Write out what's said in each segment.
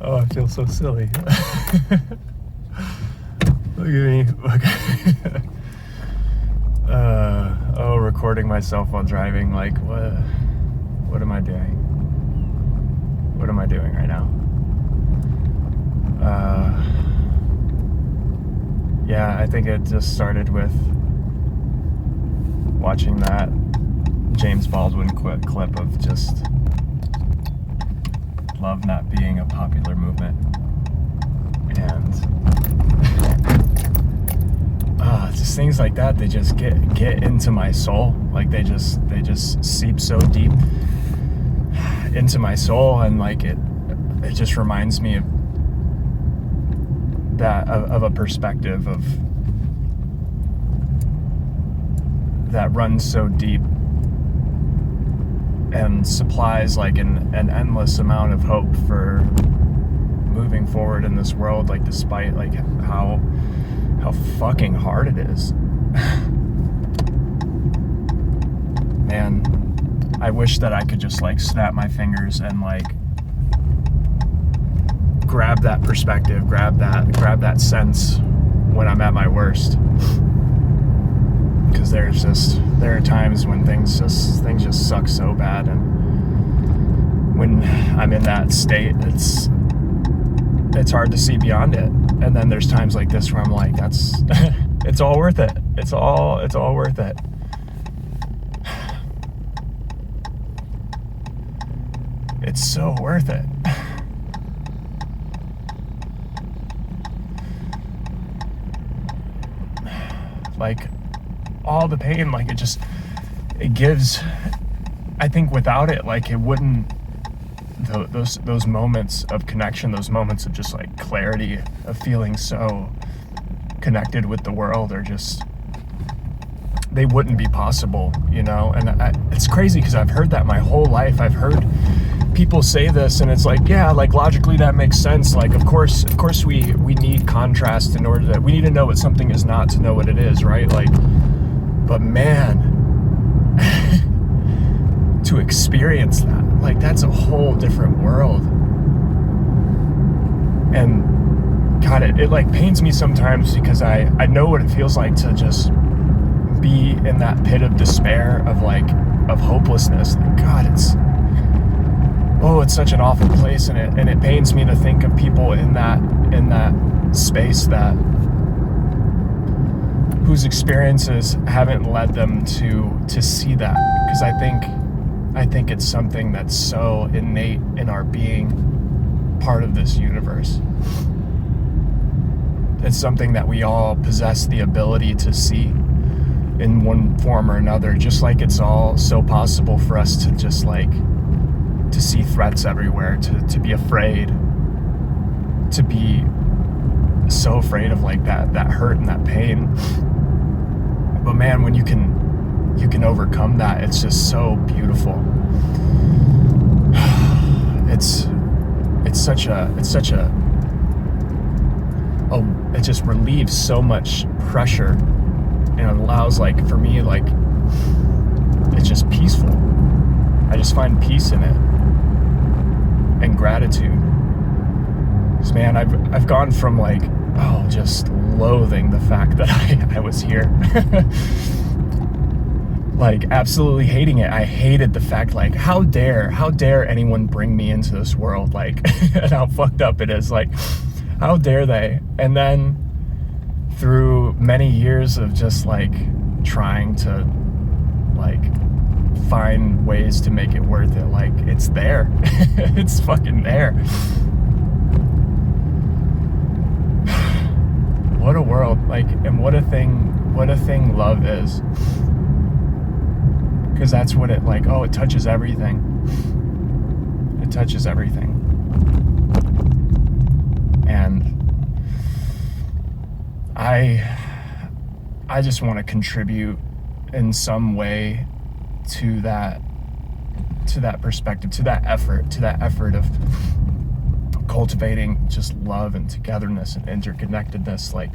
Oh, I feel so silly. Look at me. Recording myself while driving. Like, what am I doing? What am I doing right now? Yeah, I think it just started with watching that James Baldwin clip of just love not being a popular movement. And just things like that, they just get into my soul. Like they just seep so deep into my soul, and like it just reminds me of that, of a perspective of that runs so deep and supplies like an endless amount of hope for moving forward in this world, like despite like how fucking hard it is. Man, I wish that I could just like snap my fingers and like grab that perspective, grab that sense when I'm at my worst. Because there are times when things just suck so bad, and when I'm in that state, it's hard to see beyond it. And then there's times like this where I'm like, it's all worth it. It's all worth it. It's so worth it. Like all the pain, like it gives, I think without it, like it wouldn't, those moments of connection, those moments of just like clarity, of feeling so connected with the world, are just, they wouldn't be possible, you know? And it's crazy because I've heard that my whole life. I've heard people say this, and it's like, yeah, like logically that makes sense. Like, of course we need contrast in order that we need to know what something is not to know what it is, right? Like, but man, to experience that, like that's a whole different world. And God, it like pains me sometimes because I know what it feels like to just be in that pit of despair, of hopelessness. Like, God, it's such an awful place, and it pains me to think of people in that space whose experiences haven't led them to see that. Because I think it's something that's so innate in our being, part of this universe. It's something that we all possess the ability to see in one form or another, just like it's all so possible for us to just like to see threats everywhere, to be afraid, to be so afraid of like that hurt and that pain. But man, when you can overcome that, it's just so beautiful. It just relieves so much pressure, and it allows, like, for me, like, it's just peaceful. I just find peace in it and gratitude. Because man, I've gone from like, just loathing the fact that I was here. Like absolutely hating it. I hated the fact, like, how dare anyone bring me into this world, like, and how fucked up it is, like, how dare they? And then through many years of just like trying to like find ways to make it worth it, like, it's there. It's fucking there. What a world, like, and what a thing love is. Because that's what it, like, it touches everything. It touches everything. And I just want to contribute in some way to that perspective, to that effort of cultivating just love and togetherness and interconnectedness, like,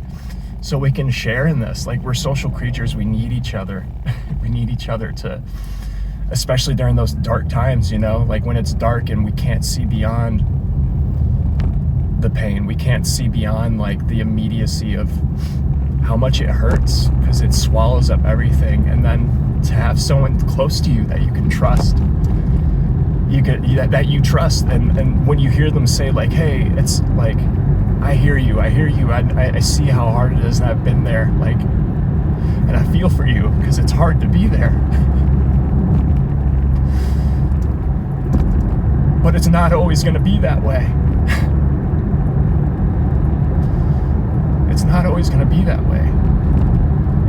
so we can share in this. Like, we're social creatures. We need each other. We need each other to, especially during those dark times, you know, like when it's dark and we can't see beyond, the pain. We can't see beyond like the immediacy of how much it hurts, because it swallows up everything. And then to have someone close to you that you can trust, that you trust, and when you hear them say like, hey, it's like, I hear you, I see how hard it is, and I've been there, like, and I feel for you, because it's hard to be there. But it's not always going to be that way. It's not always going to be that way.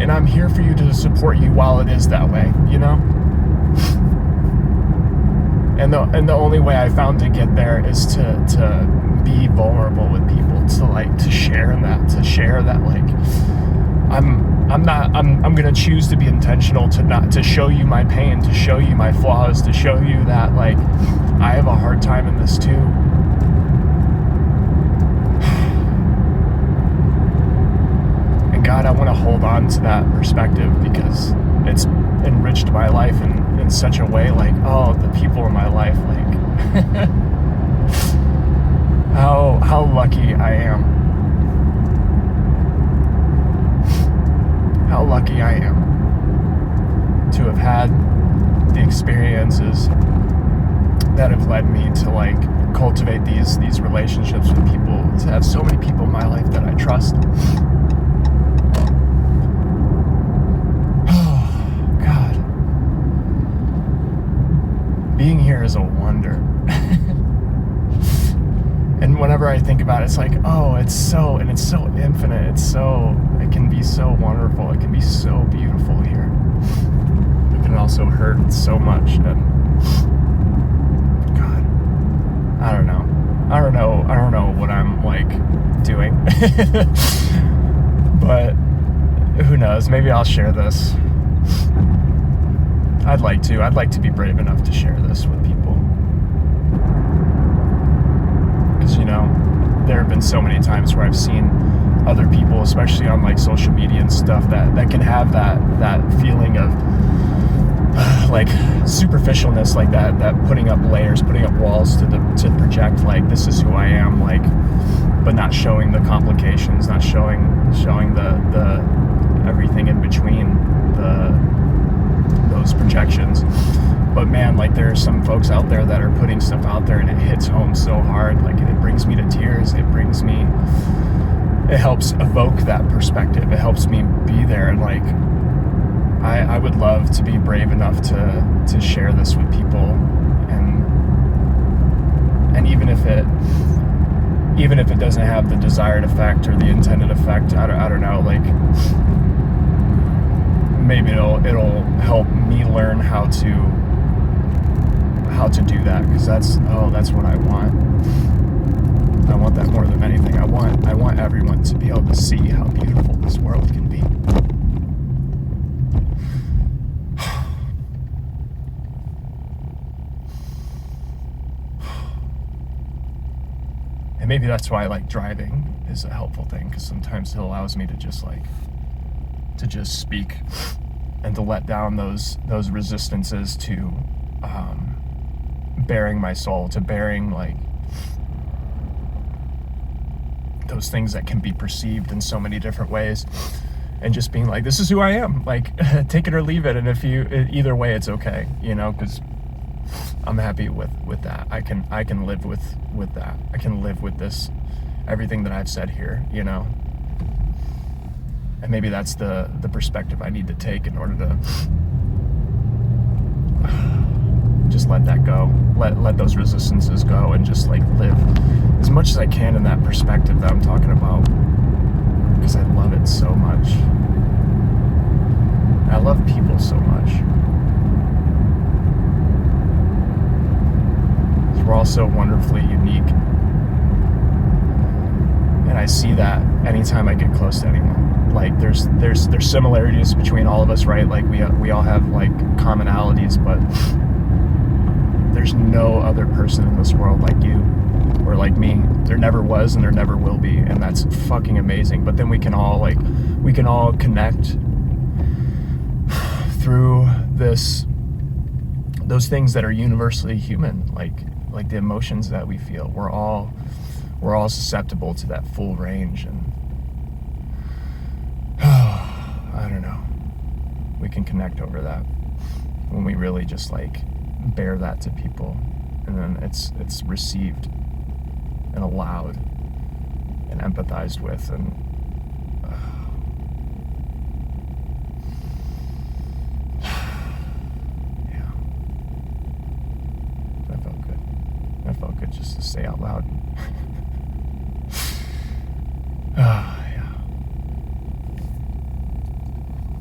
And I'm here for you to support you while it is that way, you know? And the only way I found to get there is to be vulnerable with people, to share that like, I'm gonna choose to be intentional, to show you my pain, to show you my flaws, to show you that like I have a hard time in this too. And God, I want to hold on to that perspective, because it's enriched my life in such a way, like, oh, the people in my life, like how lucky I am. How lucky I am to have had the experiences that have led me to like cultivate these relationships with people, to have so many people in my life that I trust. Oh, God. Being here is a wonder. And whenever I think about it, it's like, oh, it's so infinite. It can be so wonderful. It can be so beautiful here. It can also hurt so much. And God, I don't know what I'm like doing. But who knows? Maybe I'll share this. I'd like to be brave enough to share this with people. Because, you know, there have been so many times where I've seen other people, especially on like social media and stuff, that can have that feeling of like superficialness, like that putting up layers, putting up walls to project like, this is who I am, like, but not showing the complications, not showing the everything in between those projections. But man, like, there are some folks out there that are putting stuff out there and it hits home so hard, like, it brings me to tears. It helps evoke that perspective. It helps me be there. And like, I would love to be brave enough to share this with people. And even if it doesn't have the desired effect or the intended effect, I don't know, like, maybe it'll help me learn how to do that, because that's what I want. I want that more than anything. I want everyone to be able to see how beautiful this world can be. And maybe that's why like driving is a helpful thing, because sometimes it allows me to just speak and to let down those resistances to bearing my soul, to bearing like those things that can be perceived in so many different ways, and just being like, this is who I am, like, take it or leave it. And if either way, it's okay, you know, because I'm happy with that. I can live with that. I can live with this, everything that I've said here, you know. And maybe that's the perspective I need to take in order to just let that go, let those resistances go, and just like live as much as I can in that perspective that I'm talking about, because I love it so much. I love people so much. We're all so wonderfully unique, and I see that anytime I get close to anyone. Like, there's similarities between all of us, right? Like, we all have like commonalities, but there's no other person in this world like you or like me. There never was and there never will be, and that's fucking amazing. But then we can all connect through those things that are universally human, like the emotions that we feel. We're all we're all susceptible to that full range, and I don't know. We can connect over that when we really just like bear that to people, and then it's received and allowed and empathized with, and yeah, that felt good. That felt good just to say out loud.